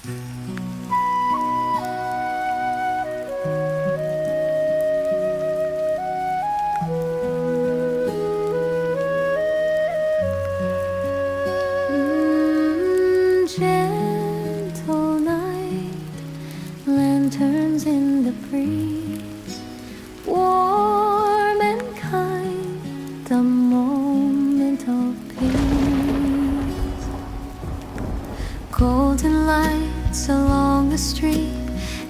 Gentle night, lanterns in the breeze, warm and kind, the moment of peace. Golden lights along the street,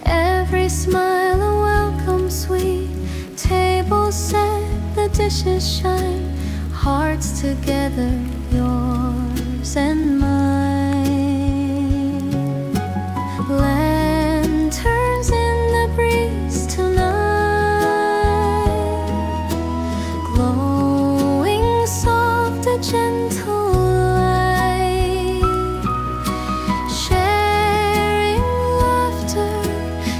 every smile a welcome sweet. Tables set, the dishes shine, hearts together, yours and mine. Lanterns in the breeze tonight, glowing soft, a gentle light, sharing laughter,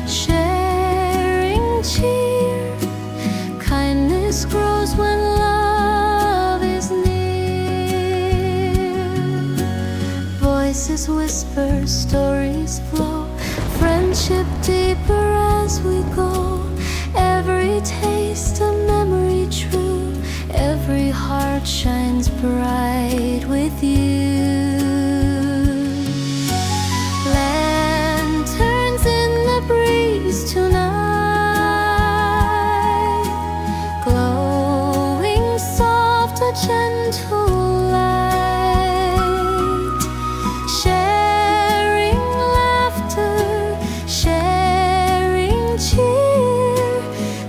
sharing cheer. Kindness grows when love is near. Voices whisper, stories flow, friendship deeper as we go. Every taste a memory true, every heart shines bright with you. Lanterns in the breeze tonight, glowing soft, a gentle light, sharing laughter, sharing cheer.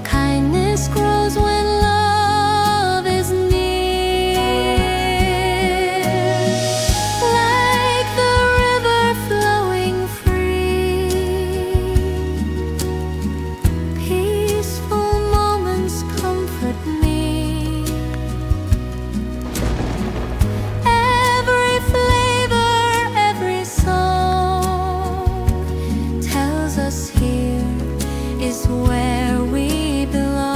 Kindness grows when love is near. Like the river flowing free, peaceful moments comfort me. Every flavor, every song tells us here is where we belong.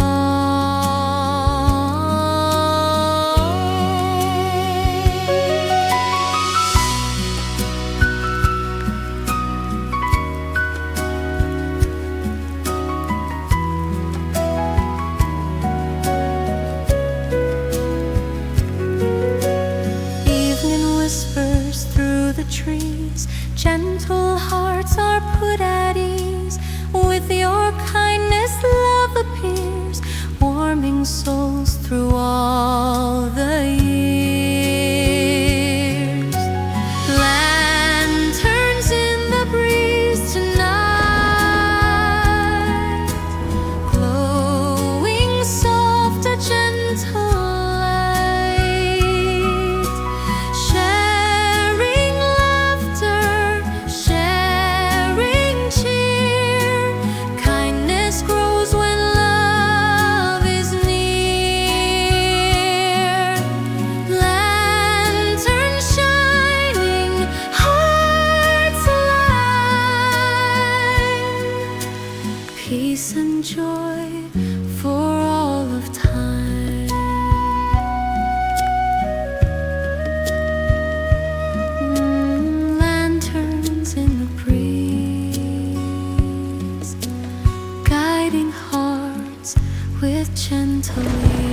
Evening whispers through the trees, gentle hearts are put at ease. With your kindness, love appears, warming souls through all the years. Lanterns in the breeze tonight, glowing soft, a gentle light, sharing laughter, sharing cheer. Kindness grows when love is near. Lanterns shining, hearts alive, peace and joy for all of time. Lanterns in the breeze, guiding hearts with gentle ease.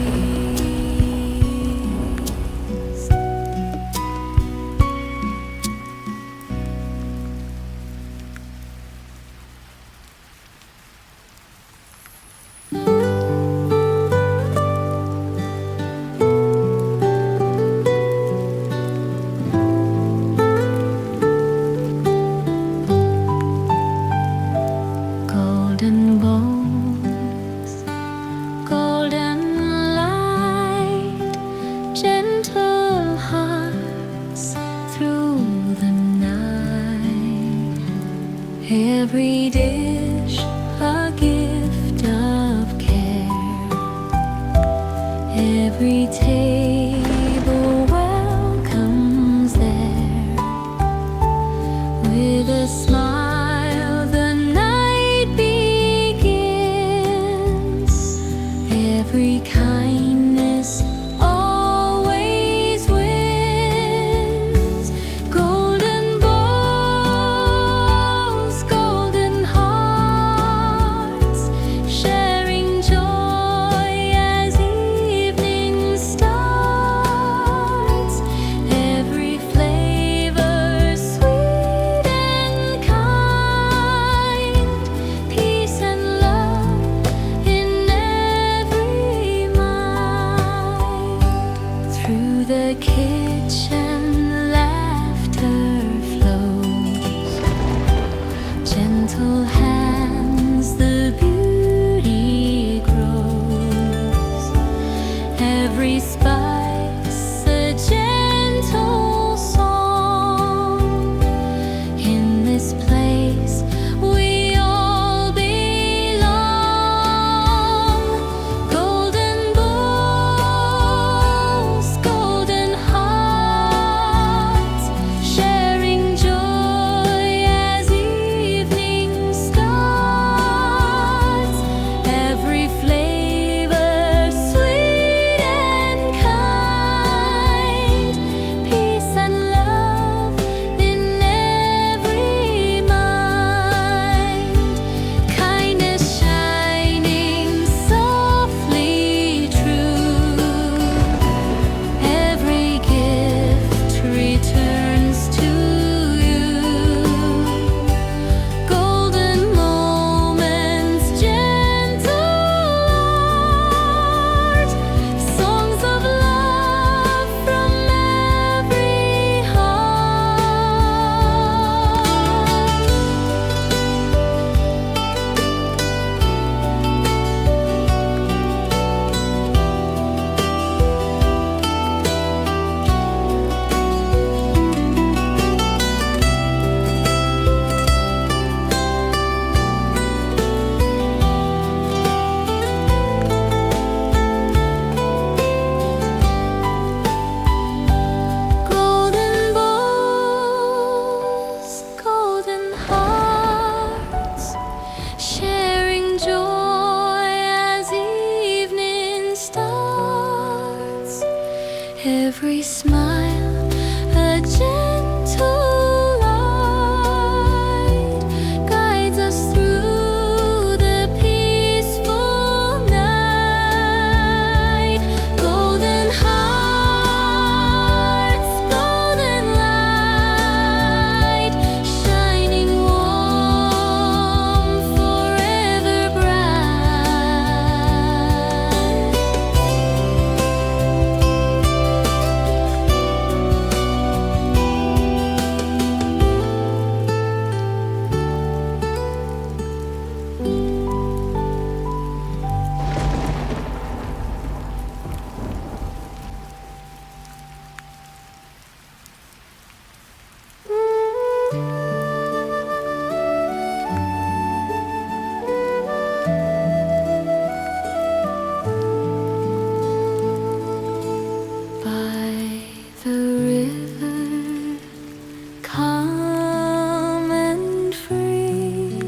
Golden bones, golden light, gentle hearts through the night. Every dish a gift of care, every table welcomes there. With a smile the night begins, every kindness always wins. Golden bowl, calm and free.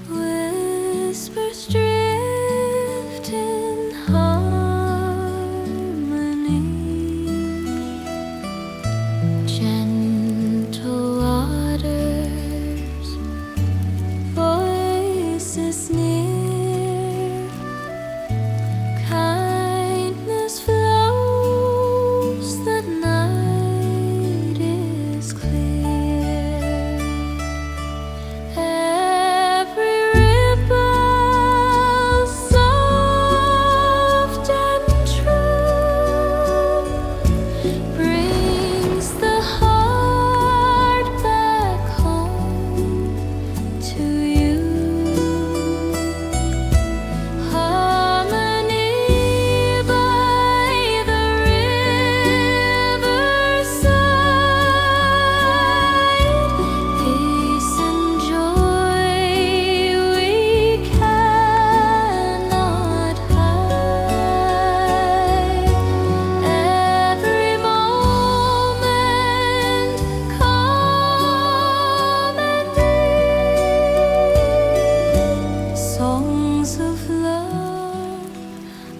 Whispers drift in harmony. Gentle waters, voices near. Kindness flows, the night is clear. Every ripple soft and true brings the heart back home to you. Harmony by the riverside, peace and joy we cannot hide. Every moment calm and deep. Songs of love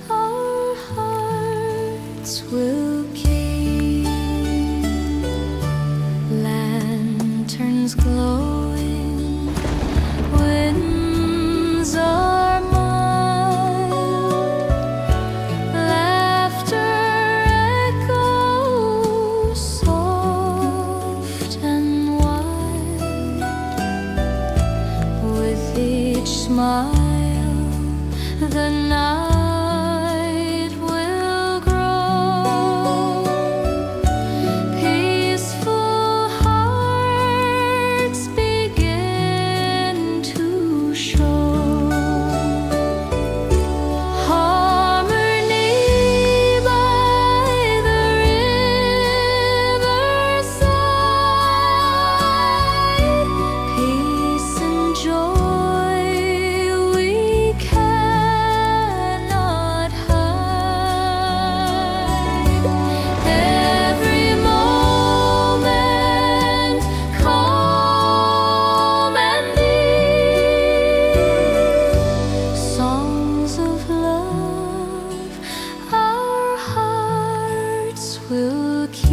our hearts will keep. Lanterns glowing, winds are mild, laughter echoes soft and wild. With each smile, the night will grow. Peaceful hearts begin to show. Harmony by the riverside, peace and joy we cannot hide. Every moment calm and deep. Songs of love our hearts will keep.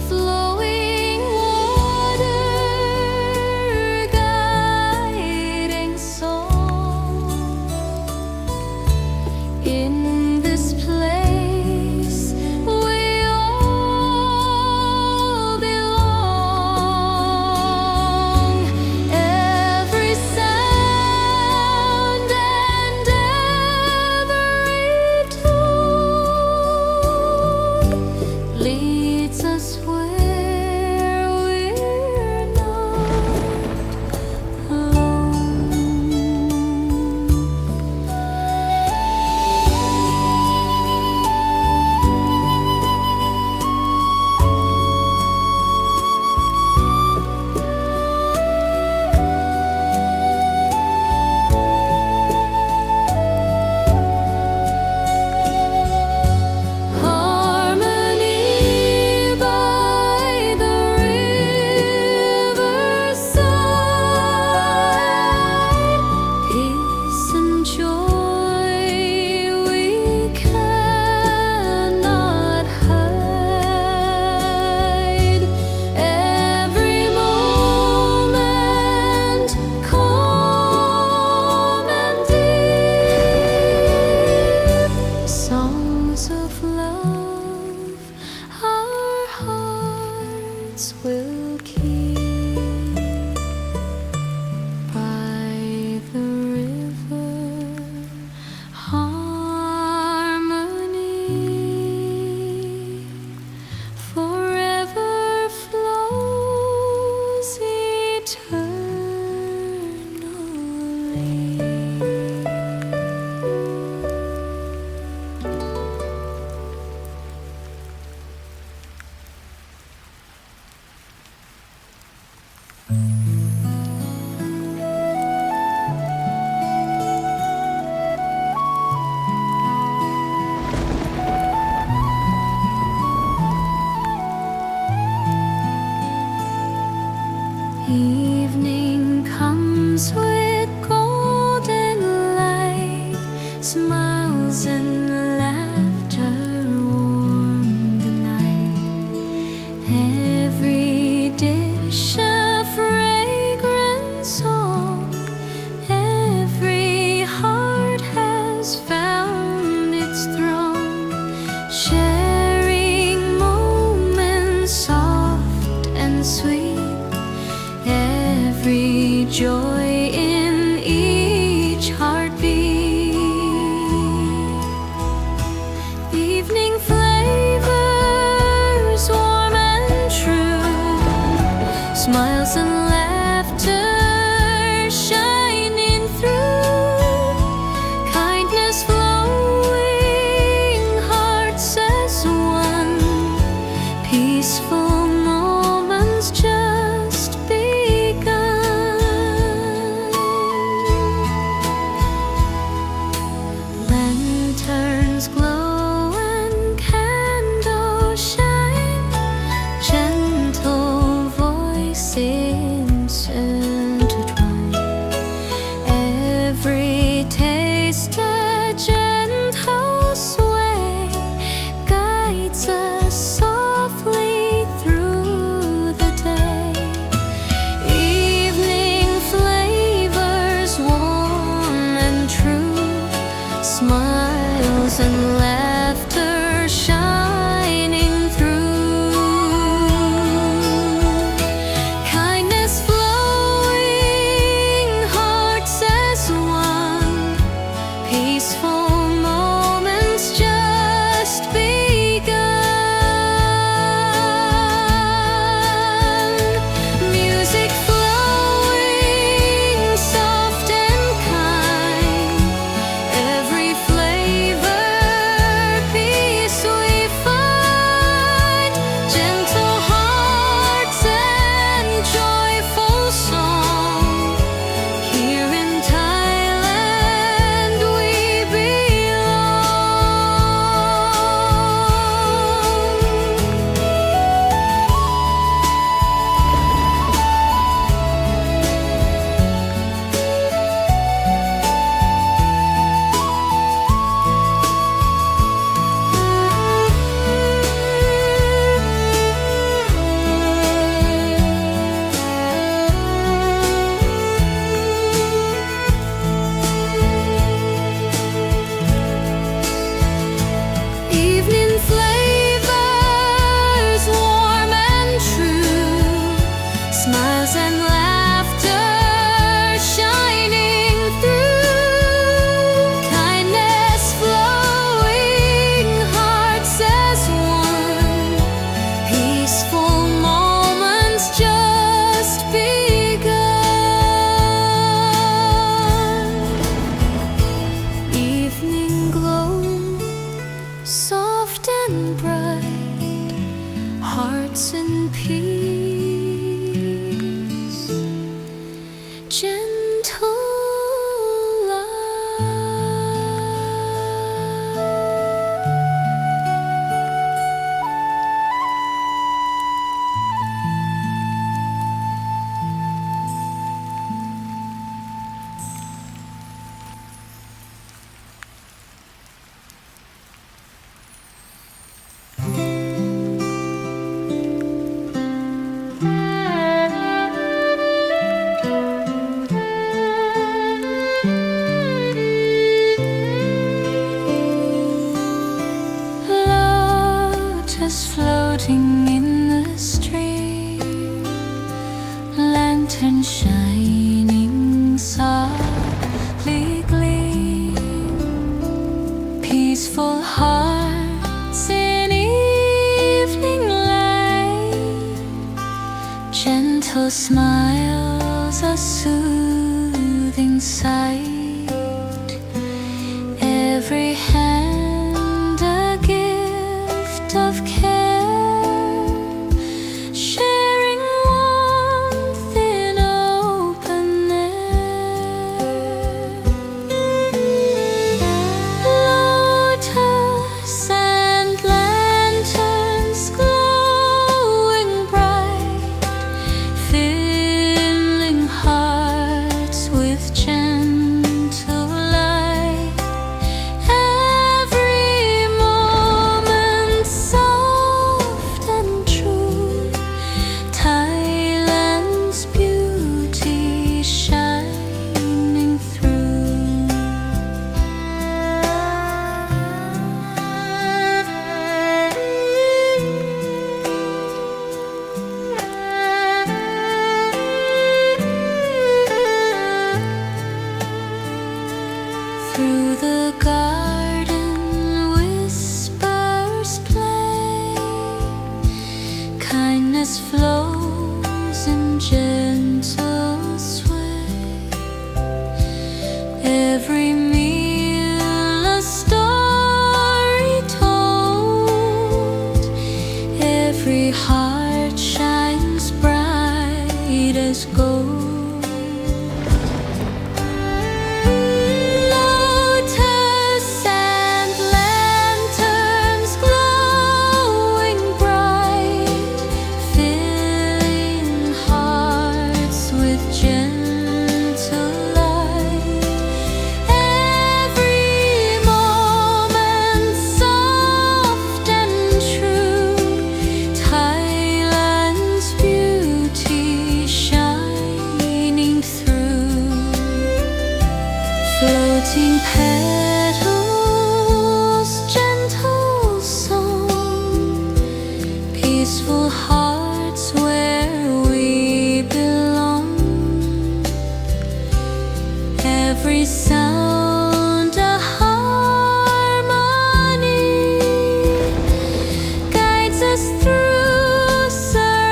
Flowing water, guiding song. In this place we all belong. Every sound and every tone leads us where we're not alone. Harmony by the riverside, peace and joy we cannot hide. Every moment calm and deep. Songs of love our hearts will keep. By the river, harmony forever flows eternally. hearts in peace. Gentle floating in the stream, lantern shining softly gleam, peaceful hearts in evening light, gentle smiles a soothing sight, every hand a gift of care, sharing warmth in open air. Lotus and lanterns glowing bright, filling hearts with gentle light. Every moment soft and true, Thailand's beauty shining through. Through the garden whispers play, kindness flows in gentle sway, every meal a story told, every heart shines bright as gold. Lotus and lanterns glowing bright, filling hearts with gentle light. Every moment soft and true, Thailand's beauty shining through. Floating petals, gentle song, peaceful hearts where we belong. Every sound a harmony, guides us through serenity.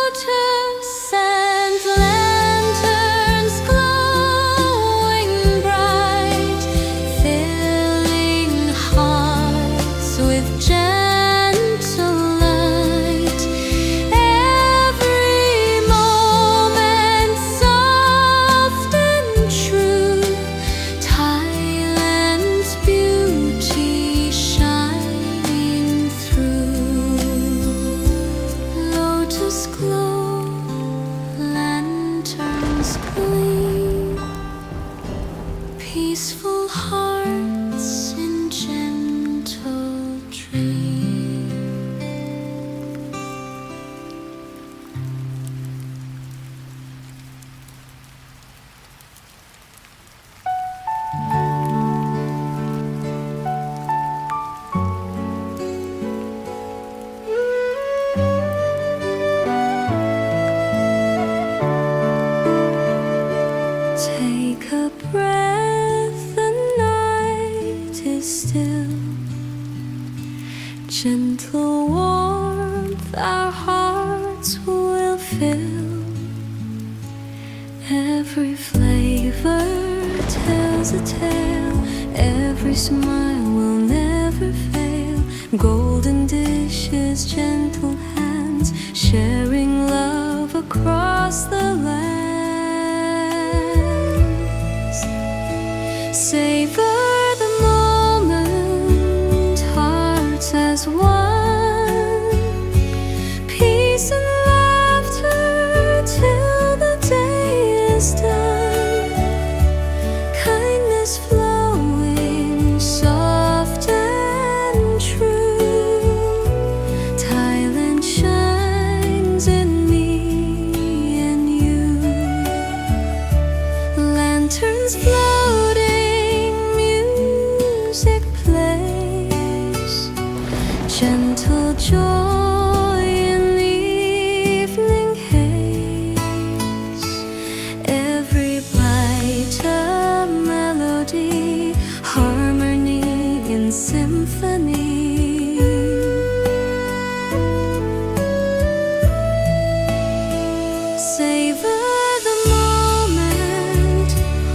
Lotus and lanterns glowing bright, filling hearts with gentle light. Every moment soft and true, Thailand's beauty shining through. Lotus glow, lanterns gleam, peaceful hearts in gentle dream. fill. Every flavor tells a tale. Every smile will never fail. Golden dishes, gentle hands, sharing love across the lands. Savor the moment, hearts as one. Peace and laughter till the day is done. Kindness flowing, soft and true. Thailand shines in me and you. Lanterns floating, music plays. Gentle joy in evening haze. Every bite a melody, harmony in symphony. Savor the moment,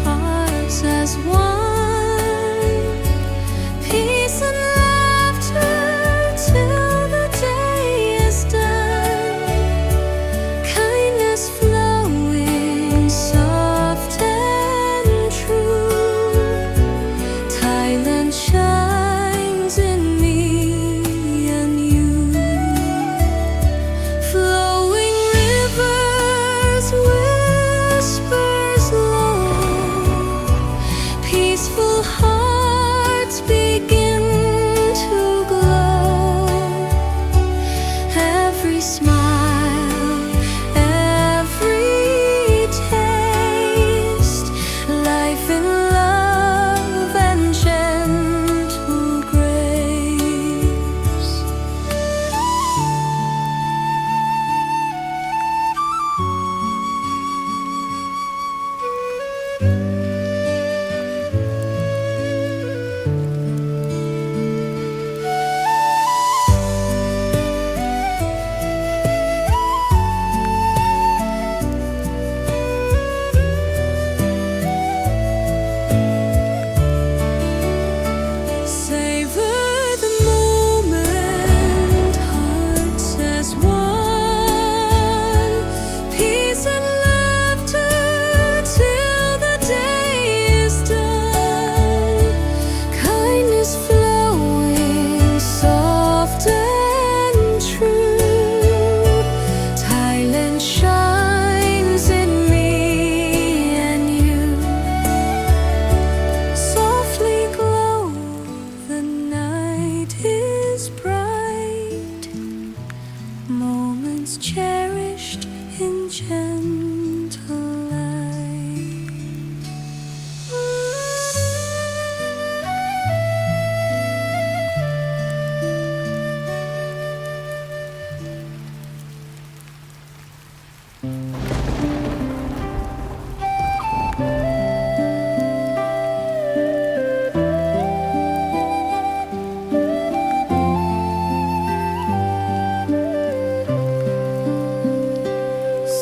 hearts as one. Peace and laughter till the day is done. Kindness flowing, soft and true. Thailand shines in me and you. Flowing rivers, whispers low. Peaceful hearts begin to glow. Every smile, every taste, life in love and gentle grace. Savor the moment, hearts as one. Peace and laughter till the day is done. Kindness flowing, soft and true. Thailand shines in me and you. Softly glow, the night is bright. Moments cherished in gentle light.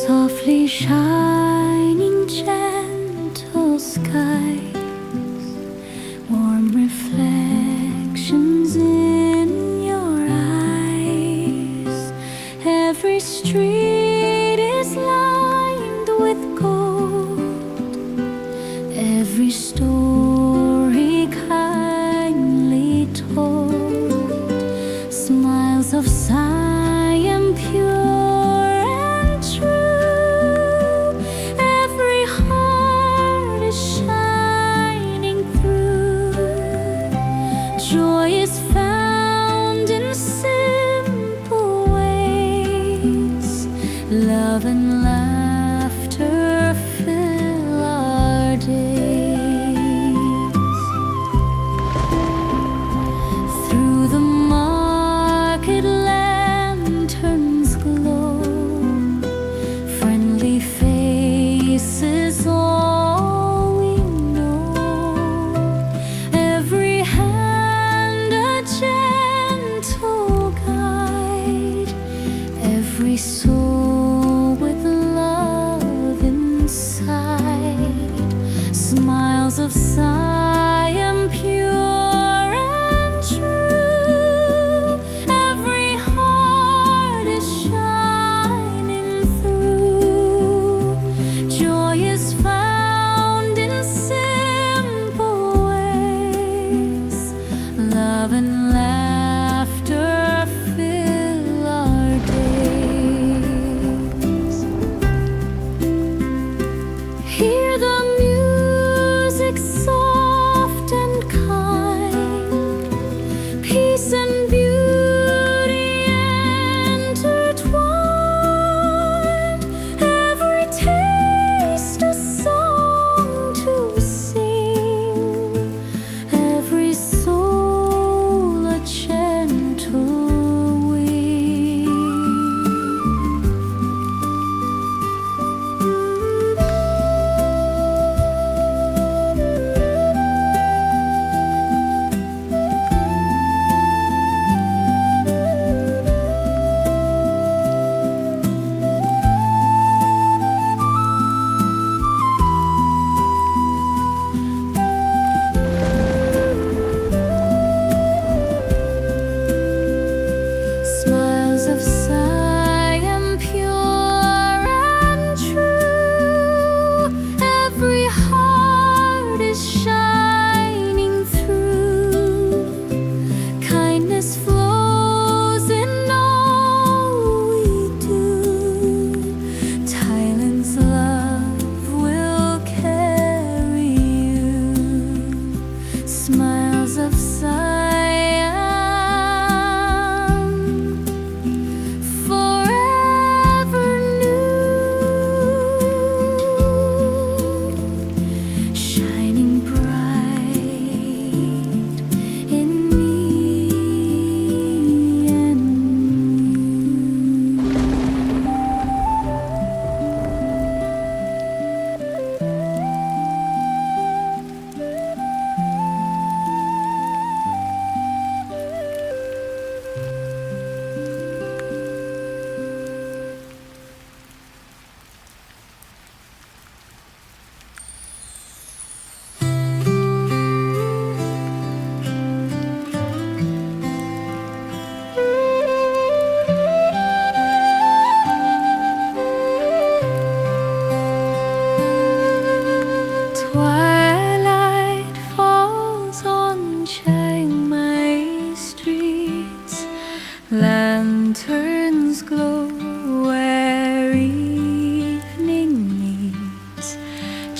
Softly shining, gentle skies, warm reflections in your eyes. Every street is lined with gold. Every story kindly told. Smiles of Siam pure and true. Every heart is shining through. Joy is found in simple ways. Love and laughter fill our days. Through the market lanterns glow. Friendly faces, all we know. Every hand a gentle guide. Every soul with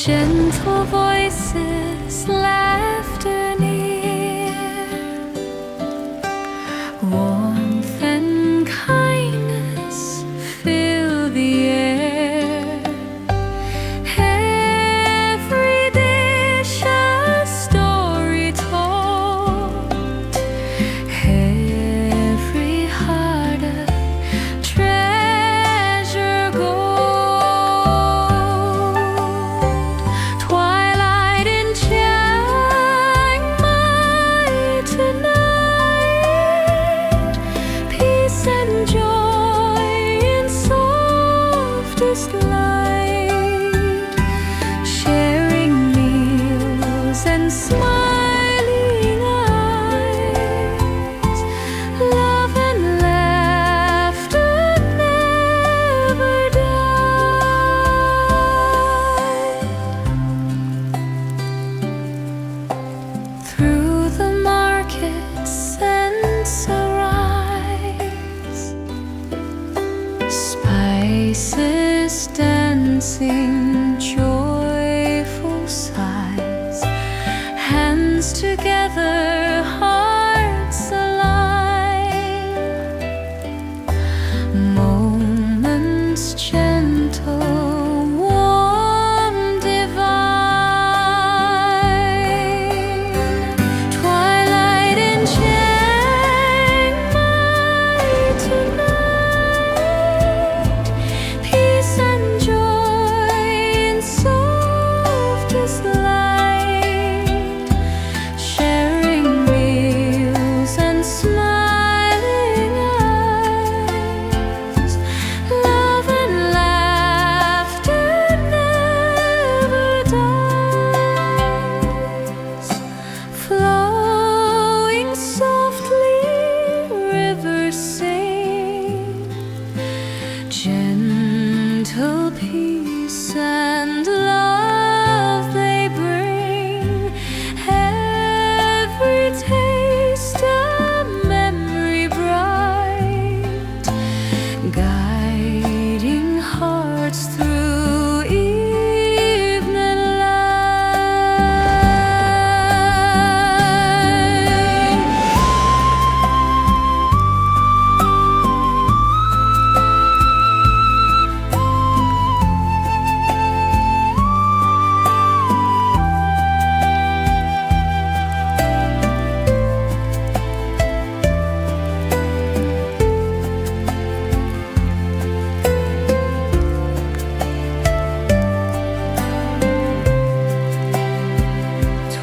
Gentle voices, laughter near, warmth and kindness fill the air. Every dish a story told, every heart a treasure gold. Twilight in Chiang Mai tonight, peace and joy in softest light, sharing meals and smiling eyes, love and laughter never die. Through the markets scents arise, spices dancing, joyful sighs, hands together, hearts alive, moments gentle, warm, divine. Twilight in Chiang Mai tonight, peace and joy in softest light, sharing meals and smiling eyes, love and laughter never dies. Flowing softly, rivers sing, gentle peace and love they bring. Every taste a memory bright, guiding hearts through evening light.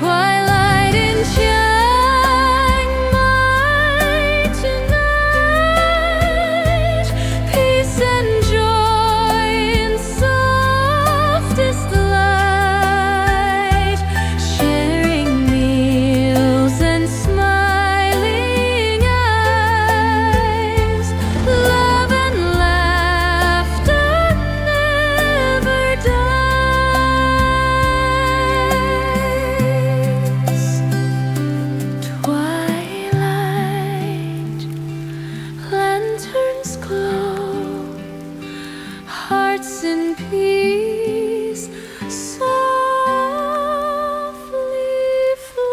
Twilight in Chiang Mai tonight, peace and joy in softest light, sharing meals and smiling eyes, love and laughter never dies. Twilight, lanterns glow, hearts in peace softly flow.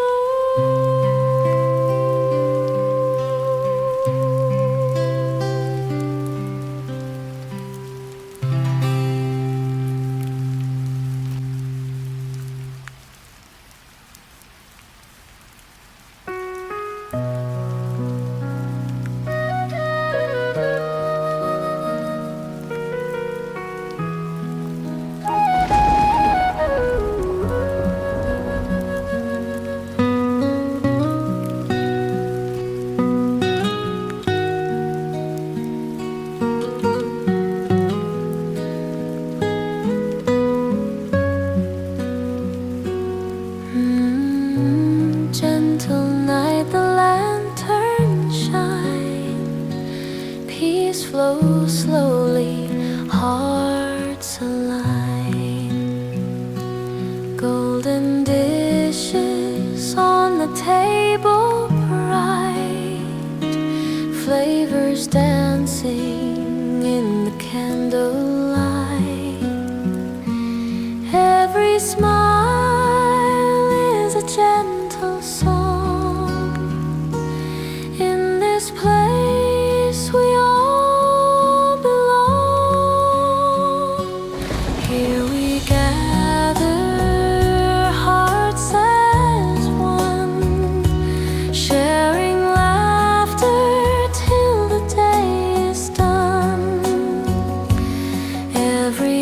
Gentle night, the lanterns shine, peace flows slowly, hearts align. Golden dishes on the table bright, flavors dancing in the candlelight. Every smile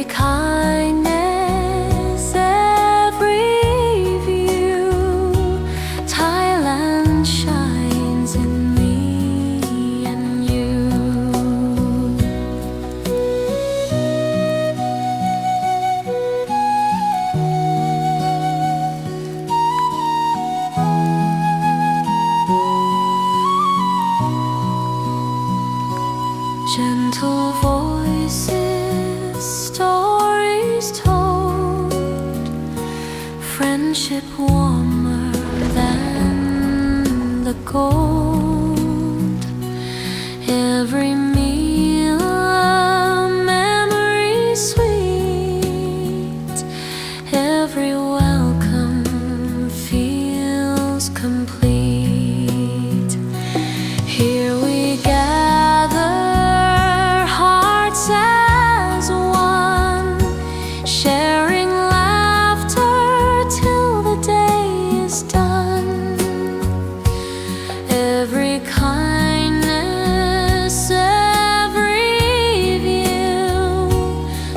kindness, every view. Thailand shines in me and you. Gentle voices, stories told, friendship warmer than the gold. Every meal a memory sweet, every welcome feels complete. Here we gather, hearts as one, sharing laughter till the day is done. Every kindness, every view.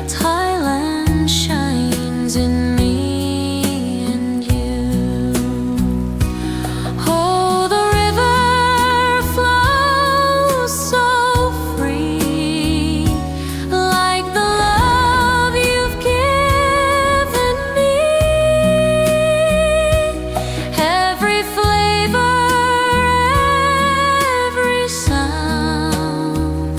Thailand shines in me and you. Oh, the river flows so free, like the love you've given me. Every flavor, every sound,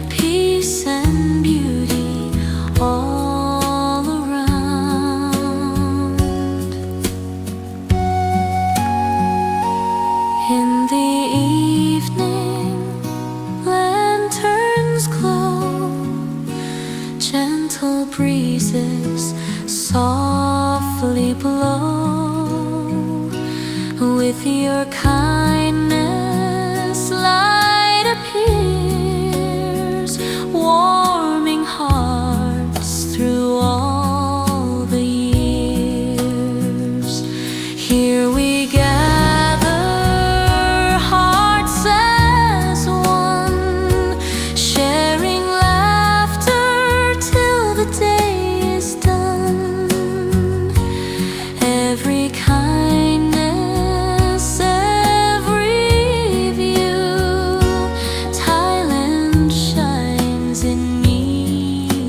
peace and beauty all around. In the evening, lanterns glow, gentle breezes softly blow. With your kindness, light appears, warming hearts through all the years. Here we gather, hearts as one, sharing laughter till the day is done. Every kindness, every view. Thailand shines in me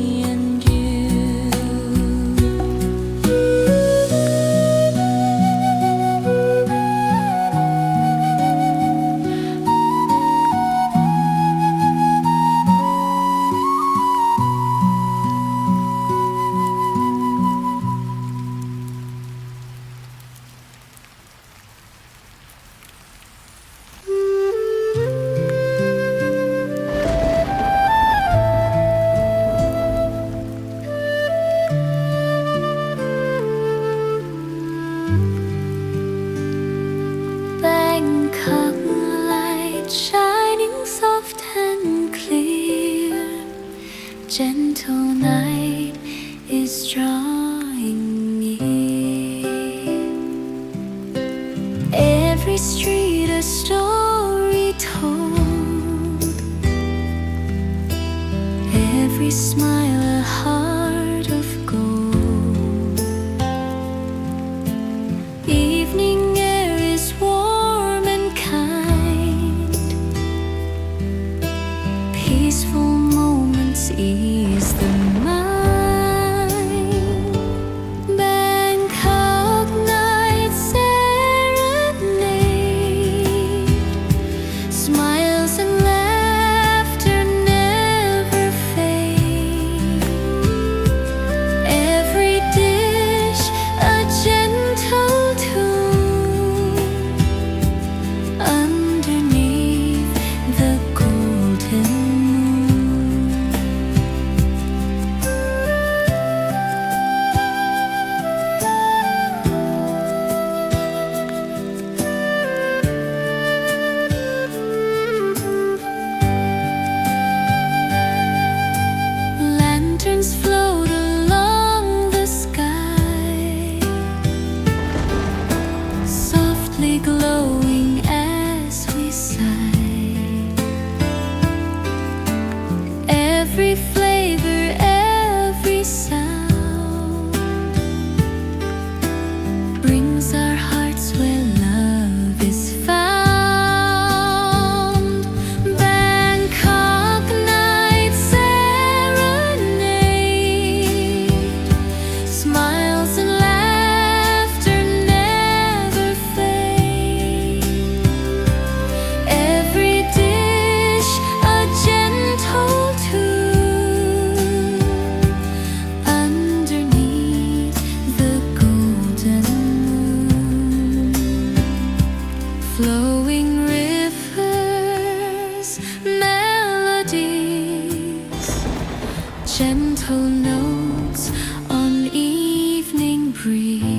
gentle notes on evening breeze.